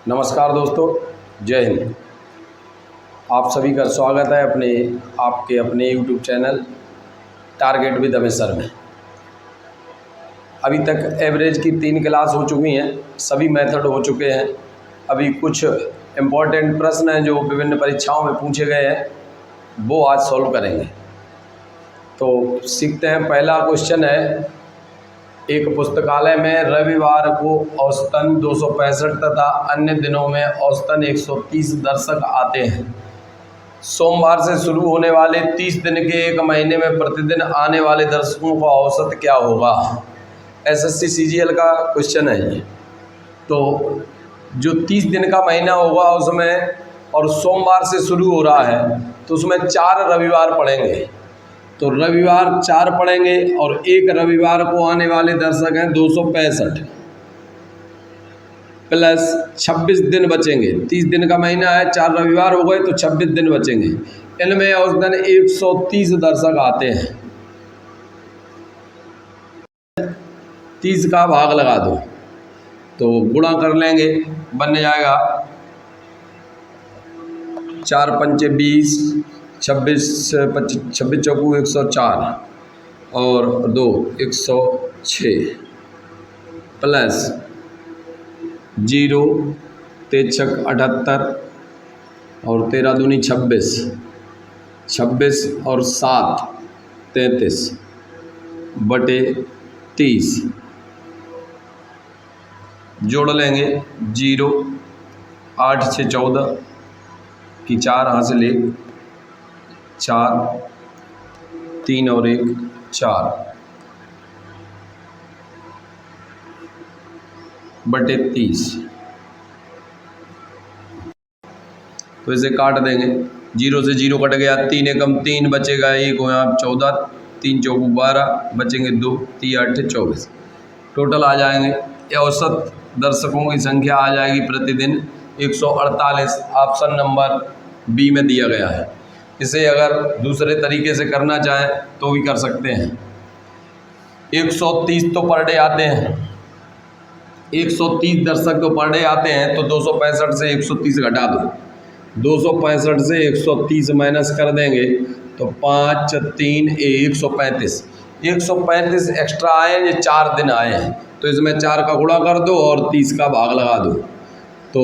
नमस्कार दोस्तों, जय हिंद। आप सभी का स्वागत है अपने YouTube channel target with Amit sir में। अभी तक एवरेज की 3 क्लास हो चुकी हैं, सभी मेथड हो चुके हैं। अभी कुछ इम्पोर्टेंट प्रश्न हैं जो विभिन्न परीक्षाओं में पूछे गए हैं, वो आज सॉल्व करेंगे। तो सीखते हैं। पहला क्वेश्चन है, एक पुस्तकालय में रविवार को औसतन 265 तथा अन्य दिनों में औसतन 130 दर्शक आते हैं। सोमवार से शुरू होने वाले 30 दिन के एक महीने में प्रतिदिन आने वाले दर्शकों का औसत क्या होगा? एसएससी सीजीएल का क्वेश्चन है ये। तो जो 30 दिन का महीना होगा उसमें, और सोमवार से शुरू हो रहा है तो उसमें 4 रविवार पड़ेंगे। तो रविवार 4 पड़ेंगे और एक रविवार को आने वाले दर्शक हैं 265 प्लस 26 दिन बचेंगे। 30 दिन का महीना है, 4 रविवार हो गए तो 26 दिन बचेंगे। इनमें औसतन 130 दर्शक आते हैं। 30 का भाग लगा दो तो गुणा कर लेंगे, बन जाएगा 4 पंचे 20, 26 चौकू 104 और 2 106 प्लस 0 3 6 78 और 13 दूनी 26 और 7 33 बटे 30 जोड़ लेंगे। 0 8 6 14 की 4 हासिल 1 4 3 और 1 4 बटे 30। तो इसे काट देंगे। 0 से 0 कट गया, 3 एकम 3 बचेगा, 1 हो यहाँ 14, 3 चौकू 12 बचेंगे 2 3 8 24। टोटल आ जाएंगे, औसत दर्शकों की संख्या आ जाएगी प्रतिदिन 148। ऑप्शन नंबर बी में दिया गया है। इसे अगर दूसरे तरीके से करना चाहें तो भी कर सकते हैं। 130 तो पर डे आते हैं, 130 दर्शक तो पर डे आते हैं, तो 265 से 130 घटा दो। 265 से 130 माइनस कर देंगे तो 5 3 135। 135 एक्स्ट्रा आए हैं, ये 4 दिन आए हैं, तो इसमें 4 का गुणा कर दो और 30 का भाग लगा दो। तो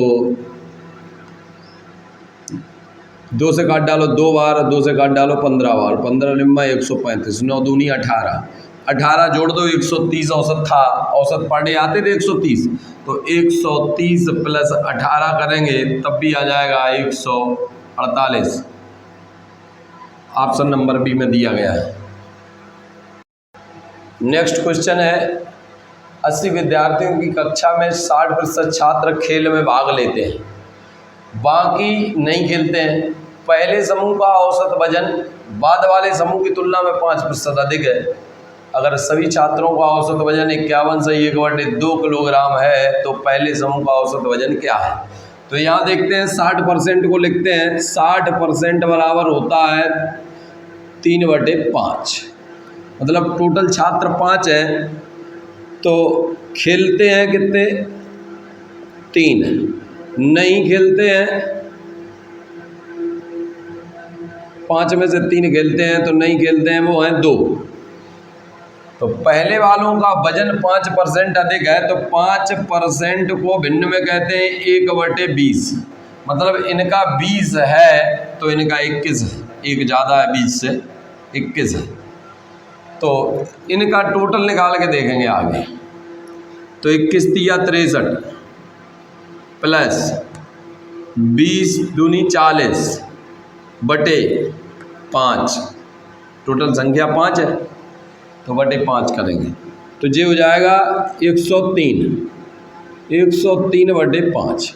2 से काट डालो 2 बार, 2 से काट डालो 15 बार, 15 निम्मा 135, 9 दूनी 18, 18 जोड़ दो 130 औसत था। औसत पर डे आते थे 130, तो 130 प्लस 18 करेंगे तब भी आ जाएगा 148। ऑप्शन नंबर बी में दिया गया है। नेक्स्ट क्वेश्चन है, 80 विद्यार्थियों की कक्षा में 60% छात्र खेल में भाग लेते हैं, बाकी नहीं खेलते हैं। पहले समूह का औसत वजन बाद वाले समूह की तुलना में 5% अधिक है। अगर सभी छात्रों का औसत वजन 51 से 1/2 किलोग्राम है तो पहले समूह का औसत वजन क्या है? तो यहाँ देखते हैं 60% को लिखते हैं। 60% बराबर होता है 3/5, मतलब टोटल छात्र 5 हैं तो खेलते हैं कितने? 3। नहीं खेलते हैं, 5 में से 3 खेलते हैं, तो नहीं खेलते हैं वो हैं 2। तो पहले वालों का वजन 5% अधिक है, तो 5% को भिन्न में कहते हैं 1/20, मतलब इनका 20 है तो इनका 21 है। एक ज़्यादा है 20 से, 21 है। तो इनका टोटल निकाल के देखेंगे आगे। तो 21 तिया 63 प्लस 20 दूनी 40 बटे 5, टोटल संख्या 5 है तो बटे 5 करेंगे तो ये हो जाएगा 103। 103 बटे 5,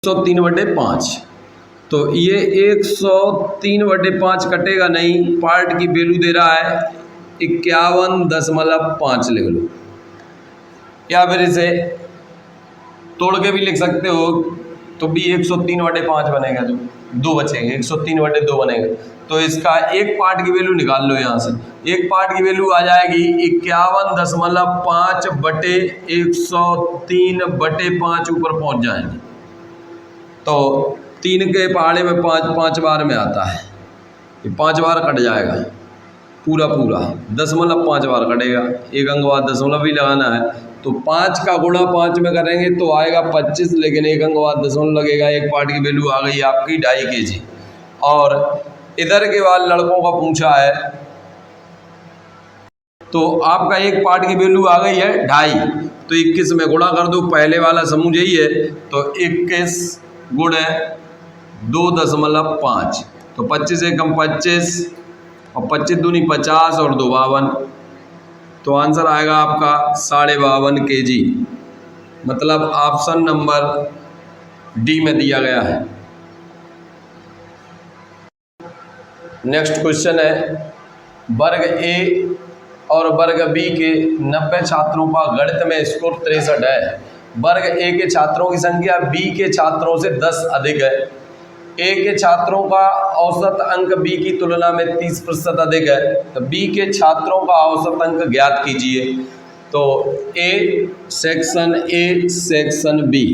103 बटे 5। तो ये 103 बटे 5 कटेगा नहीं, पार्ट की वैल्यू दे रहा है 51.5 लिख लो, या फिर इसे तोड़ के भी लिख सकते हो तो भी 103/5 बनेगा, जो 2 बचेंगे, 103/2 बनेगा। तो इसका एक पार्ट की वैल्यू निकाल लो यहाँ से। एक पार्ट की वैल्यू आ जाएगी 51.5/103/5 ऊपर पहुँच जाएंगे। तो 3 के पहाड़े में 5 बार में आता है, ये 5 बार कट जाएगा पूरा 5 बार कटेगा। एक अंक बाद दशमलव भी लगाना है, तो 5 का गुणा 5 में करेंगे तो आएगा 25, लेकिन एक अंक बाद दशमलव लगेगा। एक पार्ट की वैल्यू आ गई आपकी 2.5 kg। और इधर के बाद लड़कों का पूछा है, तो आपका एक पार्ट की वैल्यू आ गई है 2.5, तो 21 में गुणा कर दो, पहले वाला समूह यही है, तो 21 गुणे 2.5, तो 25 एकम 25 और 25 दूनी 50 और 2 52, तो आंसर आएगा आपका 52.5 kg। मतलब ऑप्शन नंबर डी में दिया गया है। नेक्स्ट क्वेश्चन है, वर्ग ए और वर्ग बी के 90 छात्रों का गणित में स्कोर 63 है। वर्ग ए के छात्रों की संख्या बी के छात्रों से 10 अधिक है। ए के छात्रों का औसत अंक बी की तुलना में 30% अधिक है, तो बी के छात्रों का औसत अंक ज्ञात कीजिए। तो ए सेक्शन बी,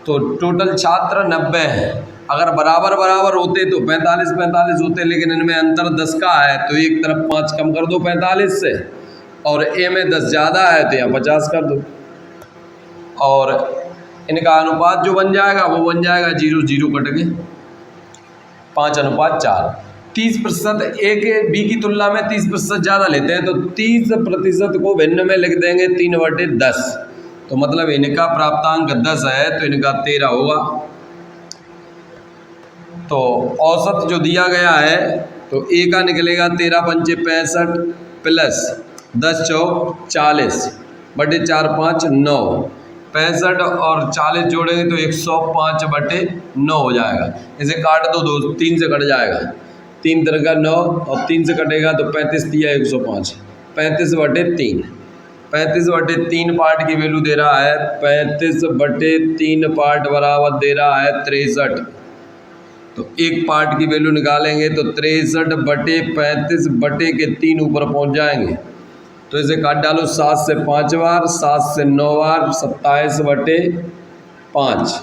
तो टोटल छात्र 90 हैं। अगर बराबर होते तो 45 होते, लेकिन इनमें अंतर 10 का है, तो एक तरफ 5 कम कर दो 45 से, और ए में 10 ज़्यादा है तो यहाँ 50 कर दो, और इनका अनुपात जो बन जाएगा वो बन जाएगा 0 कट के 5:4। 30% ए के बी की तुलना में 30% ज़्यादा लेते हैं, तो 30% को भिन्न में लिख देंगे 3/10। तो मतलब इनका प्राप्तांक 10 है, तो इनका 13 होगा। तो औसत जो दिया गया है, तो ए का निकलेगा 13×5 65 प्लस 10 चौक 40 बटे 4 5 9, 65 और 40 जोड़ेंगे तो 105/9 हो जाएगा। इसे काट दो, 3 से कट जाएगा, 3 3 9 और 3 से कटेगा तो 35 दिया 105, 35/3, 35/3 पार्ट की वैल्यू दे रहा है, 35/3 पार्ट बराबर दे रहा है 63। तो एक पार्ट की वैल्यू निकालेंगे तो 63/35/3 ऊपर पहुंच जाएंगे। तो इसे काट डालो, 7 से 5 बार, 7 से 9 बार, 27/5,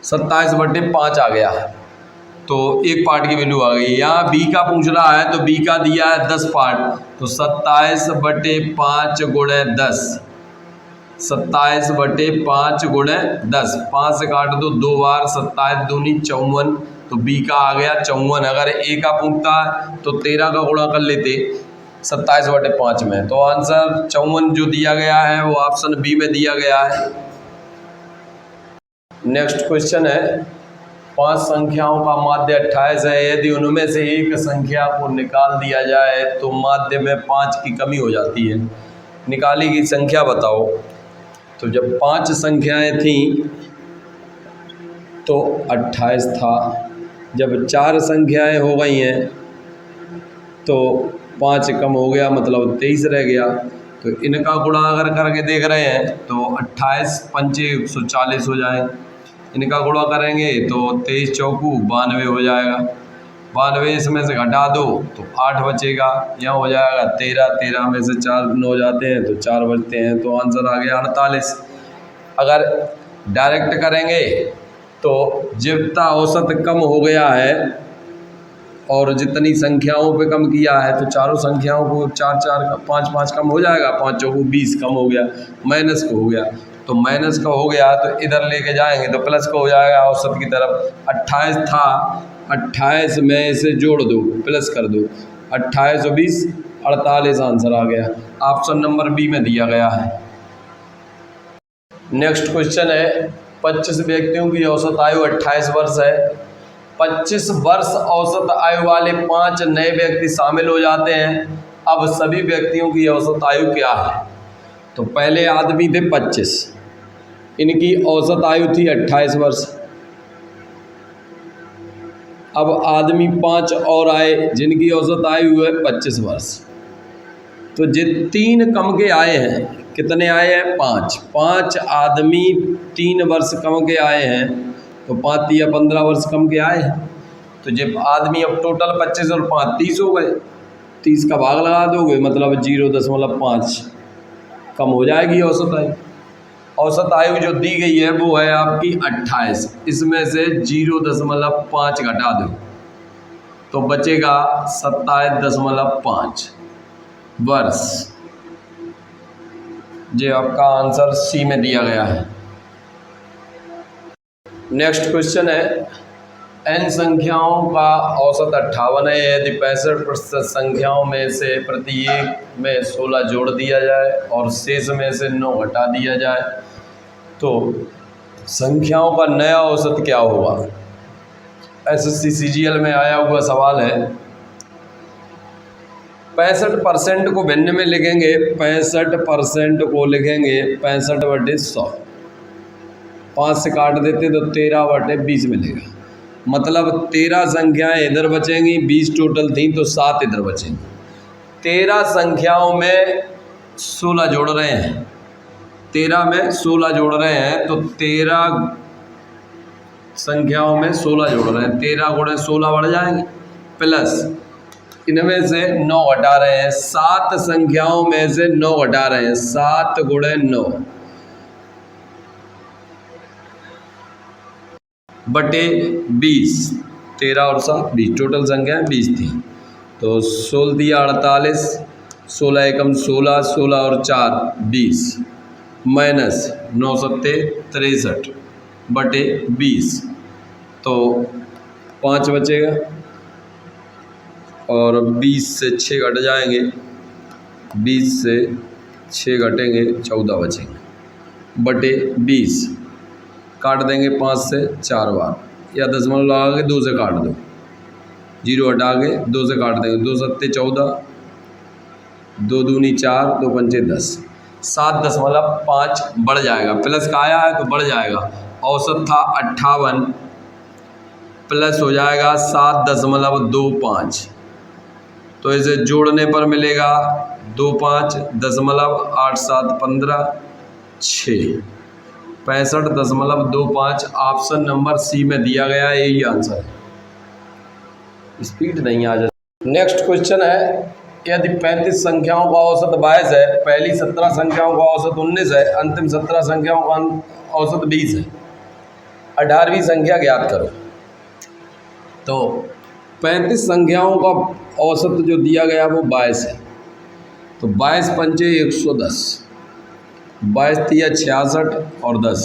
27/5 आ गया। तो एक पार्ट की वैल्यू आ गई। यहाँ बी का पूछ रहा है, तो बी का दिया है 10 पार्ट, तो 27/5 गुणे 10, 27/5 गुणे 10, 5 से काट दो 2 बार, 27 दूनी 54, तो बी का आ गया 54। अगर ए का पूछता है तो 13 का गुणा कर लेते 27/5 में, तो आंसर 54 जो दिया गया है वो ऑप्शन बी में दिया गया है। नेक्स्ट क्वेश्चन है, 5 संख्याओं का माध्य 28 है। यदि उनमें से एक संख्या को निकाल दिया जाए तो माध्य में 5 की कमी हो जाती है। निकाली गई संख्या बताओ। तो जब 5 संख्याएं थीं तो 28 था, जब 4 संख्याएं हो गई हैं तो 5 कम हो गया, मतलब 23 रह गया। तो इनका गुणा अगर करके देख रहे हैं तो 28 पंचे 140 हो जाए, इनका गुणा करेंगे तो 23 चौकू 92 हो जाएगा, 92 इसमें से घटा दो तो 8 बचेगा, यहाँ हो जाएगा 13, 13 में से 4 9 जाते हैं तो 4 बचते हैं, तो आंसर आ गया 48। अगर डायरेक्ट करेंगे तो जितना औसत कम हो गया है और जितनी संख्याओं पे कम किया है, तो चारों संख्याओं को 4 4 5 5 कम हो जाएगा, 5 चौकू 20 कम हो गया, माइनस को हो गया। तो माइनस का हो गया तो इधर लेके जाएंगे तो प्लस का हो जाएगा औसत की तरफ। 28 था, 28 में से जोड़ दो, प्लस कर दो, 28 और 20 48 आंसर आ गया। ऑप्शन नंबर बी में दिया गया है। नेक्स्ट क्वेश्चन है, 25 व्यक्तियों की औसत आयु 28 वर्ष है। 25 वर्ष औसत आयु वाले 5 नए व्यक्ति शामिल हो जाते हैं। अब सभी व्यक्तियों की औसत आयु क्या है? तो पहले आदमी थे 25, इनकी औसत आयु थी 28 वर्ष। अब आदमी 5 और आए जिनकी औसत आयु है 25 वर्ष। तो जे 3 कम के आए हैं, कितने आए हैं? 5। 5 आदमी 3 वर्ष कम के आए हैं, तो 5 या 15 वर्ष कम के आए हैं। तो जब आदमी अब टोटल 25 और 5 30 हो गए, 30 का भाग लगा दोगे, मतलब 0.5 कम हो जाएगी औसत आयु। औसत आयु जो दी गई है वो है आपकी 28। इसमें से 0.5 घटा दो तो बचेगा 27.5 वर्ष। ये आपका आंसर सी में दिया गया है। नेक्स्ट क्वेश्चन है, n संख्याओं का औसत 58 है। यदि 65% संख्याओं में से प्रत्येक में 16 जोड़ दिया जाए और शेष में से 9 घटा दिया जाए तो संख्याओं का नया औसत क्या होगा? SSC CGL में आया हुआ सवाल है। 65% को भिन्न में लिखेंगे, 65% को लिखेंगे 65/100। 5 से काट देते तो 13/20 मिलेगा। मतलब 13 संख्याएं इधर बचेंगी, 20 टोटल थी तो 7 इधर बचेंगी। 13 संख्याओं में 16 जोड़ रहे हैं, 13 में 16 जोड़ रहे हैं, तो 13 संख्याओं में 16 जोड़ रहे हैं, 13 गुणे 16 बढ़ जाएंगे, प्लस इनमें से 9 घटा रहे हैं, 7 संख्याओं में से 9 घटा रहे हैं, 7 गुणे 9 बटे 20। 13 और 7 20, टोटल संख्या 20 थी, तो 16 दिया 48, 16 एकम 16, 16 और 4 20, माइनस 9 सत्ते 63 बटे 20, तो 5 बचेगा और 20 से 6 घट जाएंगे, 20 से 6 घटेंगे, 14 बचेंगे बटे 20। काट देंगे 5 से 4 बार, या दशमलव लगा के 2 से काट दो, 0 हटा के 2 से काट देंगे, 2 सत्ते 14, 2 दूनी 4, 2 पंचे 10, 7.5 बढ़ जाएगा। प्लस का आया है तो बढ़ जाएगा। औसत था 58, प्लस हो जाएगा 7.25, तो इसे जोड़ने पर मिलेगा 25 दशमलव 8 7 15 6, 65.25। ऑप्शन नंबर सी में दिया गया है, यही आंसर है। स्पीड नहीं आ जाती। नेक्स्ट क्वेश्चन है, यदि 35 संख्याओं का औसत 22 है, पहली 17 संख्याओं का औसत 19 है, अंतिम 17 संख्याओं का औसत 20 है, 18वीं संख्या ज्ञात करो। तो 35 संख्याओं का औसत जो दिया गया वो 22 है, तो 22 पंचे 110, 22 तिया 66 और 10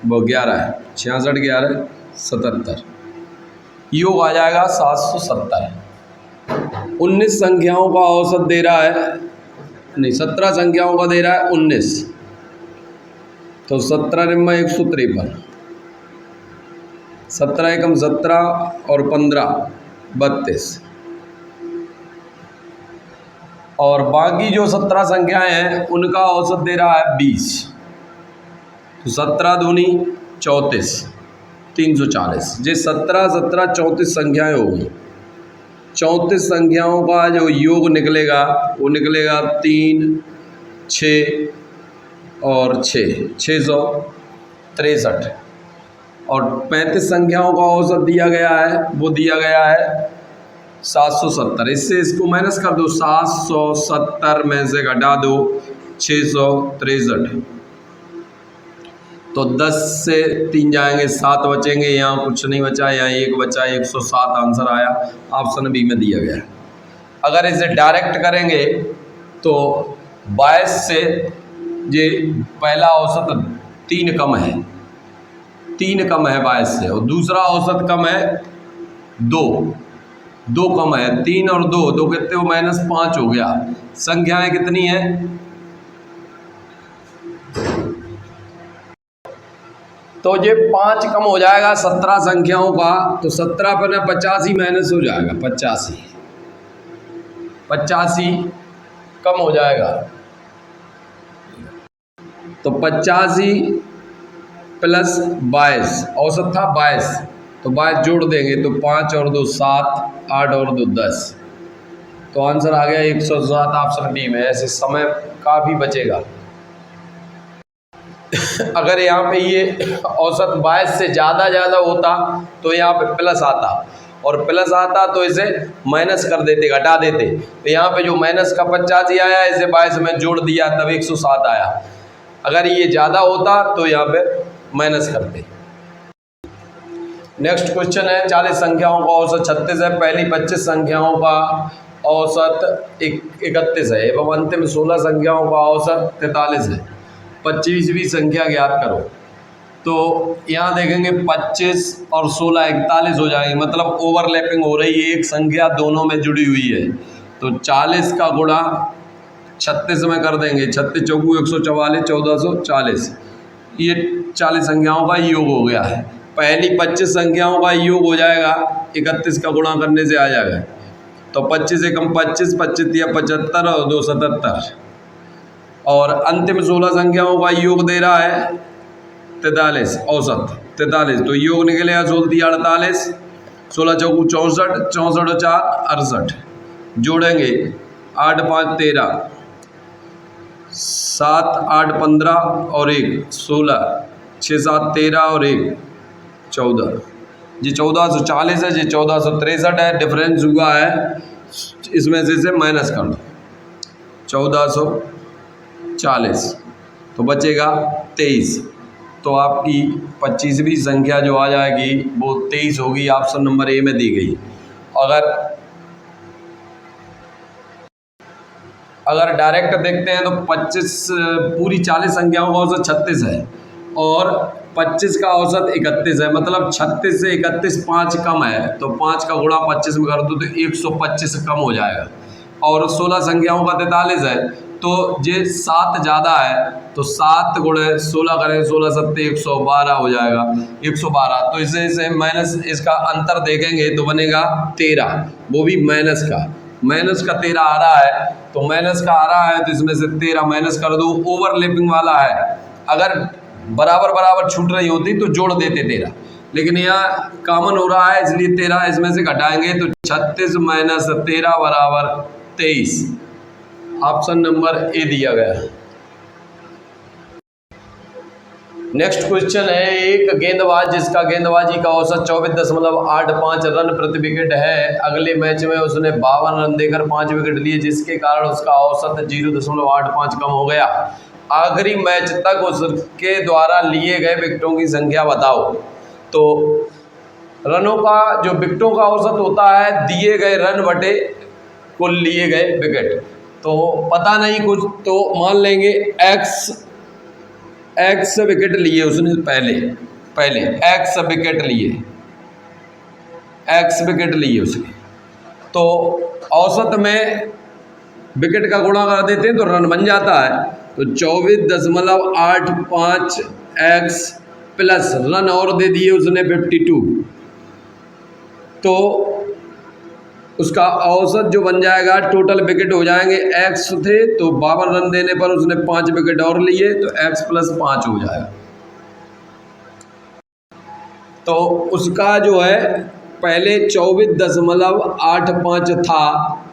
वो 11 है, 66 11 77, योग आ जाएगा 770। 19 संख्याओं का औसत दे रहा है, नहीं 17 संख्याओं का दे रहा है 19, तो 17 निम्मा 153, 17 एकम 17 और 15 32, और बाकी जो 17 संख्याएं हैं उनका औसत दे रहा है 20, तो 17 दूनी 34 340। ये 17 17 34 संख्याएं होगी। 34 संख्याओं का जो योग निकलेगा वो निकलेगा 3 6 और 6 663, और 35 संख्याओं का औसत दिया गया है, वो दिया गया है 770। इससे इसको माइनस कर दो, 770 में से घटा दो 663, तो 10 से 3 जाएंगे, 7 बचेंगे, यहाँ कुछ नहीं बचा, यहाँ 1 बचा, 107 आंसर आया। ऑप्शन बी में दिया गया है। अगर इसे डायरेक्ट करेंगे तो 22 से ये पहला औसत 3 कम है, 3 कम है 22 से, और दूसरा औसत कम है 2 कम है, 3 और 2 कितने हो, -5 हो गया। संख्याएं कितनी हैं, तो ये 5 कम हो जाएगा 17 संख्याओं का, तो 17 पर 85 माइनस हो जाएगा, 85 कम हो जाएगा, तो 85 प्लस 22, औसत था 22, तो 22 जोड़ देंगे तो 5 और 2 7, 8 और 2 10, तो आंसर आ गया 107 ऑप्शन डी में। ऐसे समय काफ़ी बचेगा। अगर यहाँ पे ये औसत 22 से ज़्यादा होता तो यहाँ पे प्लस आता, और प्लस आता तो इसे माइनस कर देते, घटा देते। तो यहाँ पे जो माइनस का 85 आया, इसे 22 में जोड़ दिया तब 107 आया। अगर ये ज़्यादा होता तो यहाँ पे माइनस करते। नेक्स्ट क्वेश्चन है 40 संख्याओं का औसत 36 है, पहली 25 संख्याओं का औसत 31 है एवं अंतिम 16 संख्याओं का औसत 43 है। 25वीं संख्या ज्ञात करो। तो यहाँ देखेंगे 25 और 16 41 हो जाएंगे, मतलब ओवरलैपिंग हो रही है, एक संख्या दोनों में जुड़ी हुई है। तो 40 का गुणा 36 में कर देंगे, 36 चौकू 144, 1440, ये 40 संख्याओं का योग हो गया है। पहली 25 संख्याओं का योग हो जाएगा, 31 का गुणा करने से आ जाएगा। तो 25 एकम 25, 25 या 75 और 2 77, और अंतिम 16 संख्याओं का योग दे रहा है 43, औसत 43। तो योग निकलेगा 16 48, 16 चौकू 64, 64 और 4 68, जोड़ेंगे 8 5 13, 7 8 15 और 1 16, 6 7 13 और 1 14, जी 1440 है, जी 1463 है। डिफरेंस हुआ है, इसमें से माइनस कर दो 1440, तो बचेगा 23। तो आपकी 25वीं संख्या जो आ जाएगी वो 23 होगी, ऑप्शन नंबर ए में दी गई। अगर डायरेक्ट देखते हैं तो 25 पूरी 40 संख्याओं का औसत 36 है और 25 का औसत 31 है, मतलब 36 से 31 5 कम है, तो 5 का गुणा 25 में कर दो तो 125 कम हो जाएगा। और 16 संख्याओं का 43 है, तो ये 7 ज़्यादा है, तो 7 गुणे 16 करें, 16 7 112 हो जाएगा, 112। तो इसे माइनस, इसका अंतर देखेंगे तो बनेगा 13, वो भी माइनस का 13 आ रहा है। तो माइनस का आ रहा है तो इसमें से 13 माइनस कर दो, ओवरलैपिंग वाला है। अगर बराबर छूट रही होती तो जोड़ देते 13, लेकिन यहाँ कॉमन हो रहा है इसलिए 13 इसमें से घटाएंगे तो 36 माइनस 13 बराबर 23। ऑप्शन नंबर ए दिया गया है। नेक्स्ट क्वेश्चन है, एक गेंदबाज जिसका गेंदबाजी का औसत 24.85 रन प्रति विकेट है, अगले मैच में उसने 52 रन देकर 5 विकेट लिए, जिसके कारण उसका औसत 0.85 कम हो गया। आखिरी मैच तक उसके द्वारा लिए गए विकेटों की संख्या बताओ। तो रनों का जो विकेटों का औसत होता है दिए गए रन बटे कुल लिए गए विकेट। तो पता नहीं कुछ, तो मान लेंगे एक्स विकेट लिए उसने, पहले एक्स विकेट लिए उसने, तो औसत में विकेट का गुणा कर देते हैं तो रन बन जाता है। तो 24.85 एक्स प्लस रन और दे दिए उसने 52, तो उसका औसत जो बन जाएगा, टोटल विकेट हो जाएंगे, एक्स थे तो 52 रन देने पर उसने 5 विकेट और लिए, तो एक्स प्लस 5 हो जाएगा। तो उसका जो है पहले 24.85 था,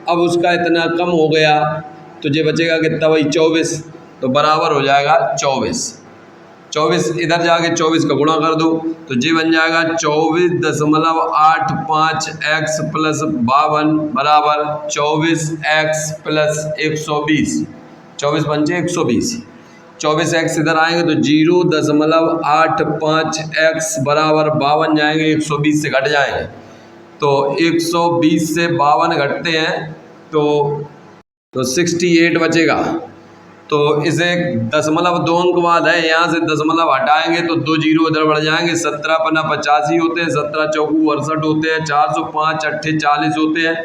अब उसका इतना कम हो गया, तो ये बचेगा कितना भाई 24, तो बराबर हो जाएगा 24 इधर जाके 24 का गुणा कर दो तो जी बन जाएगा 24.85 एक्स प्लस 52 बराबर 24 एक्स प्लस 120, 24 पंचे 120, 24 एक्स इधर आएंगे तो 0.85 एक्स बराबर 52 जाएंगे, 120 से घट जाएंगे, तो 120 से 52 घटते हैं तो 68 बचेगा। तो इसे 0.2 अंक बाद है, यहाँ से दशमलव हटाएंगे तो 2 जीरो इधर बढ़ जाएंगे, 17 पन्ना 85 होते हैं, 17 चौकू 68 होते हैं, 405 अट्ठे 40 होते हैं,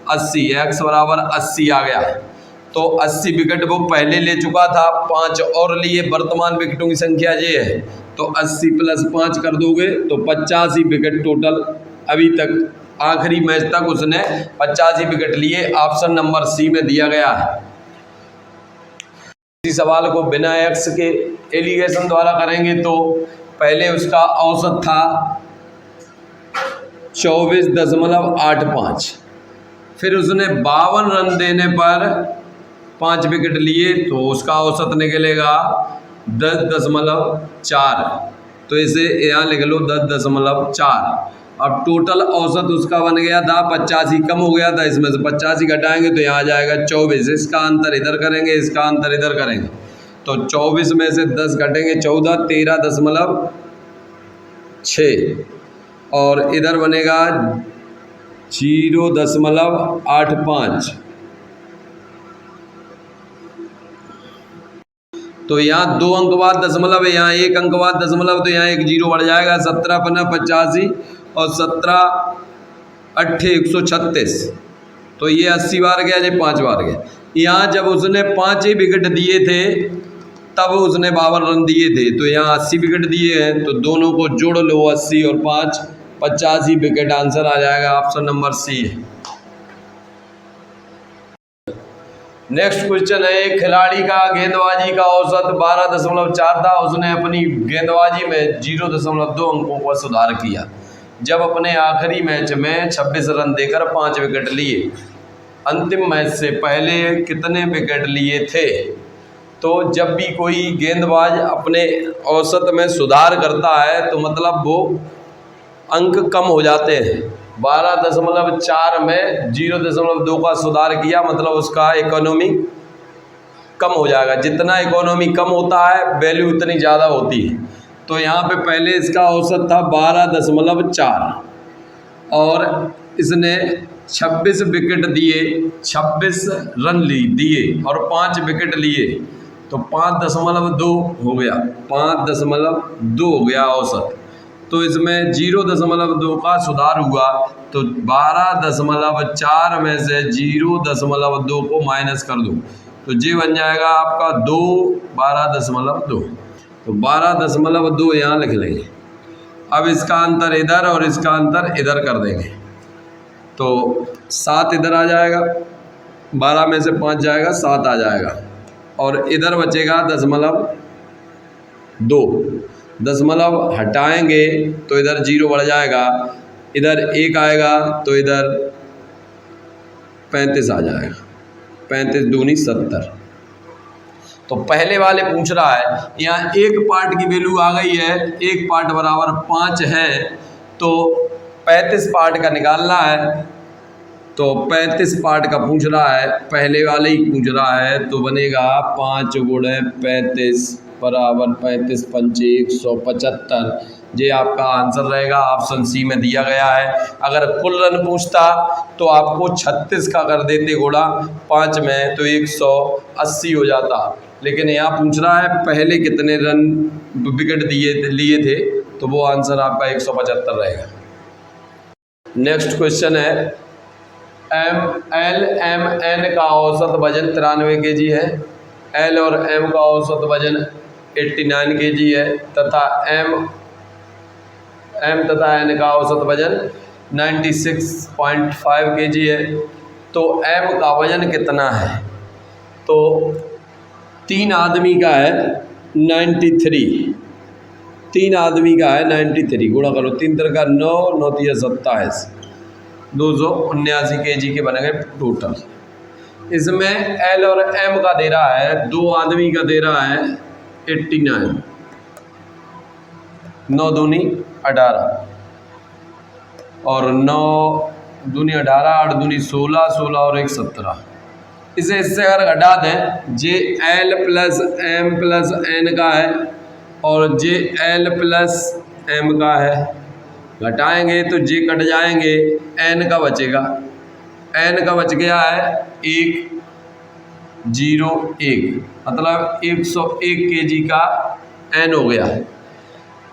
80 एक्स बराबर 80 आ गया। तो 80 विकेट वो पहले ले चुका था, 5 और लिए, वर्तमान विकेटों की संख्या ये है, तो 80 प्लस 5 कर दोगे तो 85 विकेट टोटल अभी तक, आखिरी मैच तक उसने 85 विकेट लिए। ऑप्शन नंबर सी में दिया गया है। इसी सवाल को बिना एक्स के एलिगेशन द्वारा करेंगे तो पहले उसका औसत था 24.85, फिर उसने 52 रन देने पर 5 विकेट लिए तो उसका औसत निकलेगा 10.4। तो इसे यहाँ लिख लो 10.4। अब टोटल औसत उसका बन गया था 85, कम हो गया था, इसमें से 85 घटाएंगे तो यहाँ आ जाएगा 24। इसका अंतर इधर करेंगे, इसका अंतर इधर करेंगे तो 24 में से 10 घटेंगे 14, 13.6 और इधर बनेगा 0.85। तो यहाँ 2 अंक बाद दशमलव है, यहाँ 1 अंक बाद दशमलव, तो यहाँ एक 0 बढ़ जाएगा। 17 × 85 और 17 × 8 136, तो ये 80 बार गया, ये 5 बार गया। यहाँ जब उसने 5 ही विकेट दिए थे तब उसने 52 रन दिए थे, तो यहाँ 80 विकेट दिए हैं, तो दोनों को जोड़ लो 80 और 5 85 विकेट। आंसर आ जाएगा ऑप्शन नंबर सी है। नेक्स्ट क्वेश्चन है, एक खिलाड़ी का गेंदबाजी का औसत 12.4 था। उसने अपनी गेंदबाजी में 0.2 अंकों का सुधार किया जब अपने आखिरी मैच में 26 रन देकर 5 विकेट लिए। अंतिम मैच से पहले कितने विकेट लिए थे? तो जब भी कोई गेंदबाज अपने औसत में सुधार करता है तो मतलब वो अंक कम हो जाते हैं। 12.4 में 0.2 का सुधार किया मतलब उसका इकोनॉमी कम हो जाएगा। जितना इकोनॉमी कम होता है वैल्यू उतनी ज़्यादा होती है। तो यहाँ पे पहले इसका औसत था 12.4 और इसने 26 विकेट दिए, 26 रन दिए और 5 विकेट लिए, तो 5.2 हो गया, 5.2 हो गया औसत। तो इसमें 0.2 का सुधार हुआ, तो 12.4 में से 0.2 को माइनस कर दो तो ये बन जाएगा आपका 2, 12.2। तो 12.2 यहाँ लिख लेंगे। अब इसका अंतर इधर और इसका अंतर इधर कर देंगे तो 7 इधर आ जाएगा, 12 में से 5 जाएगा, 7 आ जाएगा और इधर बचेगा 0.2। दशमलव हटाएंगे तो इधर 0 बढ़ जाएगा, इधर 1 आएगा तो इधर 35 आ जाएगा, 35 दूनी 70। तो पहले वाले पूछ रहा है यहाँ एक पार्ट की वैल्यू आ गई है, एक पार्ट बराबर 5 है, तो 35 पार्ट का निकालना है। तो 35 पार्ट का पूछ रहा है, पहले वाले ही पूछ रहा है, तो बनेगा 5 × 35 बराबर 35 × 5 175। ये आपका आंसर रहेगा, ऑप्शन सी में दिया गया है। अगर कुल रन पूछता तो आपको 36 का कर देते गुणा 5 में तो 180 हो जाता, लेकिन यहाँ पूछ रहा है पहले कितने रन विकेट लिए थे, तो वो आंसर आपका 175 रहेगा। नेक्स्ट क्वेश्चन है, LMN का औसत वजन 93 kg है, L और M का औसत वजन 89 kg है तथा M तथा N का औसत वजन 96.5 kg है। तो M का वजन कितना है? तो 3 आदमी का है 93, 3 आदमी का है 93, गुणा करो 3 × 9, 9 × 27, 279 kg के बन गए टोटल। इसमें L और M का दे रहा है, 2 आदमी का दे रहा है 89, 9 दूनी 18 और 9 दूनी 18, 8 दूनी 16, 16 और 1 17। इसे इससे अगर घटा दें, जे L + M + N का है और जे L + M का है, घटाएंगे तो जे कट जाएंगे, N का बचेगा, N का बच गया है 101, मतलब 101 kg का N हो गया है।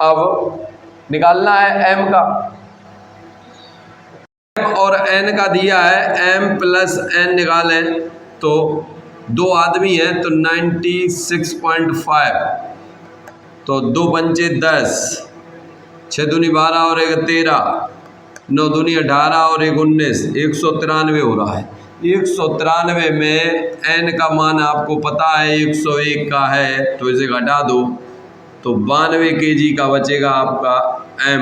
अब निकालना है M का, M और N का दिया है, M + N निकालें तो 2 आदमी हैं तो 96.5, तो 2 पंचे 10, 6 दूनी 12 और 1 13, 9 दूनी 18 और 1 19, 193 हो रहा है। 193 में N का मान आपको पता है 101 का है, तो इसे घटा दो तो 92 kg का बचेगा आपका M,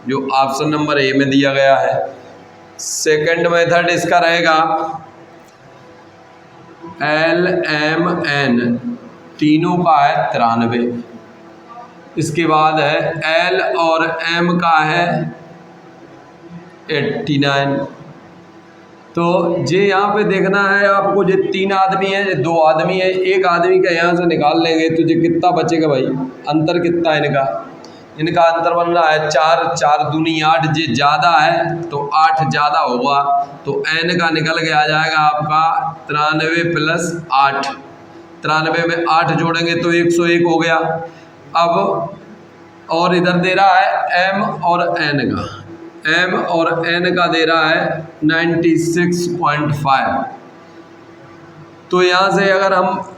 जो ऑप्शन नंबर ए में दिया गया है। सेकंड मेथड इसका रहेगा LMN, तीनों का है 93। इसके बाद है L और M का है 89। तो ये यहाँ पे देखना है आपको, ये 3 आदमी है, ये 2 आदमी है, एक आदमी का यहाँ से निकाल लेंगे तो ये कितना बचेगा भाई, अंतर कितना है इनका अंतर बन रहा है 4, 4 दूनी 8, ये ज़्यादा है तो 8 ज़्यादा होगा, तो n का निकल के आ जाएगा आपका 93 प्लस 8। 93 में 8 जोड़ेंगे तो 101 हो गया। अब और इधर दे रहा है m और n का, m और n का दे रहा है 96.5। तो यहाँ से अगर हम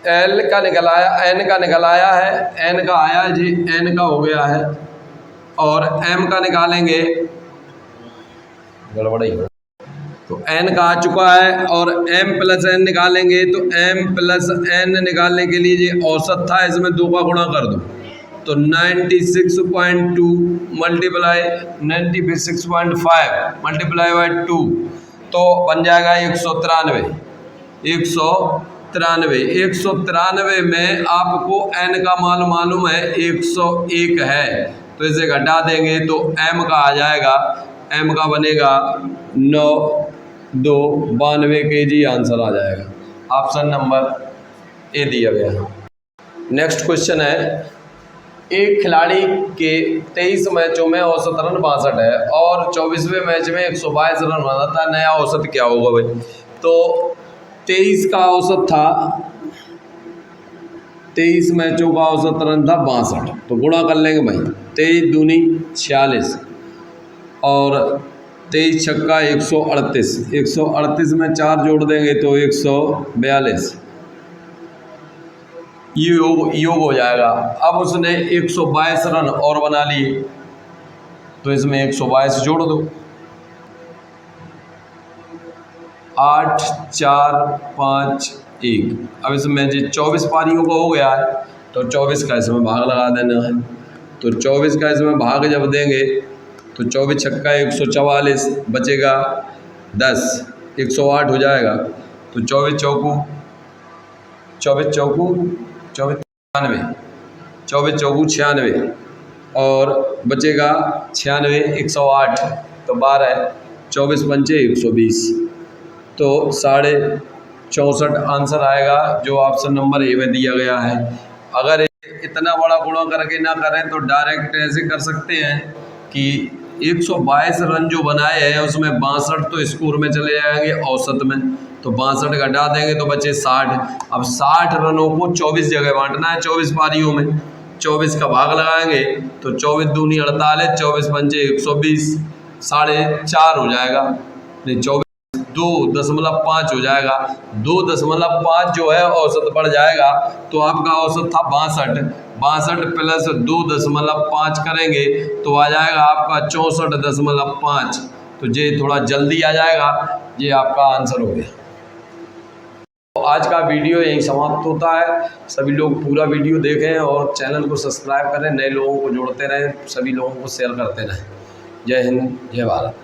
L का निकल आया, N का निकल आया है, N का आया जी, N का हो गया है, और M का निकालेंगे, गड़बड़ी तो N का आ चुका है, और M प्लस N निकालेंगे तो M प्लस N निकालने के लिए ये औसत था, इसमें 2 का गुणा कर दो तो 96.2 मल्टीप्लाई 96.5 मल्टीप्लाई बाई 2 तो बन जाएगा 193। 193 में आपको n का मान मालूम है 101 है, तो इसे घटा देंगे तो m का आ जाएगा, m का बनेगा 92 kg, आंसर आ जाएगा। ऑप्शन नंबर ए दिया गया। नेक्स्ट क्वेश्चन है, एक खिलाड़ी के 23 मैचों में औसत रन 62 है और 24वें मैच में 122 रन बनाता है, नया औसत क्या होगा भाई। तो 23 का औसत था, 23 मैचों का औसत रन था 62, तो गुणा कर लेंगे भाई, 23 दूनी 46 और 23 छक्का 138, 138 में 4 जोड़ देंगे तो 142, ये योग हो जाएगा। अब उसने 122 रन और बना लिए, तो इसमें 122 जोड़ दो, 8 4 5 1। अब इसमें जो 24 पारियों का हो गया है तो 24 का इसमें भाग लगा देना है, तो 24 का इसमें भाग जब देंगे तो 24 छक्का 144 बचेगा 10, 108 हो जाएगा, तो 24 चौकू 96 और बचेगा 96, 108 तो 12, 24 पंचे 120, तो 64.5 आंसर आएगा, जो ऑप्शन नंबर ए में दिया गया है। अगर इतना बड़ा गुणा करके ना करें तो डायरेक्ट ऐसे कर सकते हैं कि 122 रन जो बनाए हैं उसमें 62 तो स्कोर में चले जाएंगे औसत में, तो 62 घटा देंगे तो बचे 60। अब 60 रनों को 24 जगह बांटना है, 24 पारियों में 24 का भाग लगाएंगे तो 24 दूनी 48, 24 पंचे 120, 4.5 हो जाएगा, नहीं 2.5 हो जाएगा, 2.5 जो है औसत बढ़ जाएगा, तो आपका औसत था 62 प्लस 2.5 करेंगे तो आ जाएगा आपका 64.5, तो ये थोड़ा जल्दी आ जाएगा, ये आपका आंसर हो गया। तो आज का वीडियो यहीं समाप्त होता है। सभी लोग पूरा वीडियो देखें और चैनल को सब्सक्राइब करें, नए लोगों को जोड़ते रहें, सभी लोगों को शेयर करते रहें। जय हिंद, जय भारत।